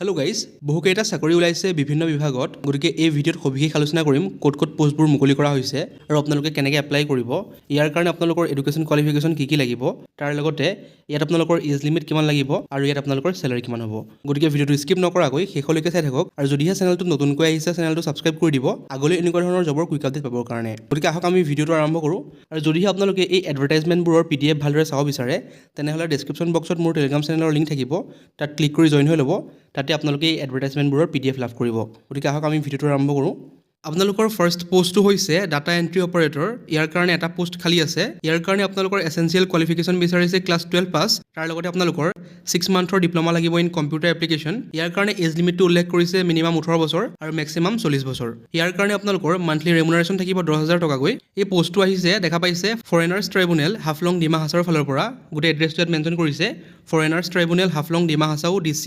Hello' guys, বহুকেইটা চাকৰি ওলাইছে বিভিন্ন বিভাগত। গতিকে এই ভিডিঅ'ত সবিশেষ আলোচনা কৰিম ক'ত ক'ত পোষ্টবোৰ মুকলি কৰা হৈছে আৰু আপোনালোকে কেনেকৈ এপ্লাই কৰিব। ইয়াৰ কাৰণে আপোনালোকৰ এডুকেশ্যন কোৱালিফিকেশ্যন কি লাগিব, তাৰ লগতে ইয়াত আপোনালোকৰ এজ লিমিট কিমান লাগিব আৰু ইয়াত আপোনালোকৰ চেলাৰী কিমান হ'ব। গতিকে ভিডিঅ'টো স্কিপ নকৰাকৈ শেষলৈকে চাই থাকক আৰু যদিহে চেনেলটো নতুনকৈ আহিছে চেনেলটো ছাবস্ক্ৰাইব কৰি দিব আগলৈ এনেকুৱা ধৰণৰ জবৰ কুইক আপডেট পাবৰ কাৰণে। গতিকে আহক আমি ভিডিঅ'টো আৰম্ভ কৰোঁ। আৰু যদিহে আপোনালোকে এই এডভাৰটাইজমেণ্টবোৰৰ PDF ভালদৰে চাব বিচাৰে তেনেহ'লে ডেছক্ৰিপশ্যন বক্সত মোৰ টেলিগ্ৰাম চেনেলৰ লিংক থাকিব, তাত ক্লিক কৰি জইন হৈ ল'ব। তাতে আপোনালোকে এই এডভাৰটাইজমেণ্টবোৰৰ PDF লাভ কৰিব। গতিকে আহক আমি ভিডিঅ'টো আৰম্ভ কৰোঁ। আপোনালোকৰ ফাৰ্ষ্ট পোষ্টটো হৈছে ডাটা এণ্ট্ৰি অপাৰেটৰ। ইয়াৰ কাৰণে এটা পোষ্ট খালী আছে। ইয়াৰ কাৰণে আপোনালোকৰ এছেঞ্চিয়েল কোৱালিফিকেশ্যন বিচাৰিছে ক্লাছ 12 পাছ। তাৰ লগতে আপোনালোকৰ 6 মান্থৰ ডিপ্ল'মা লাগিব ইন কম্পিউটাৰ এপ্লিকেশ্যন। ইয়াৰ কাৰণে এজ লিমিটটো উল্লেখ কৰিছে মিনিমাম 18 বছৰ আৰু মেক্সিমাম 40 বছৰ। ইয়াৰ কাৰণে আপোনালোকৰ মান্থলি ৰেমুনাৰেশ্যন থাকিব 10,000 টকাকৈ। এই পোষ্টটো আহিছে দেখা পাইছে ফৰেনাৰ্ছ ট্ৰাইব্যুনেল হাফলং ডিমা হাছাওৰ ফালৰ পৰা। গোটেই এড্ৰেছটো ইয়াত মেনশ্যন কৰিছে ফৰেনাৰ্ছ ট্ৰাইব্যুনেল হাফলং ডিমা হাছাও DC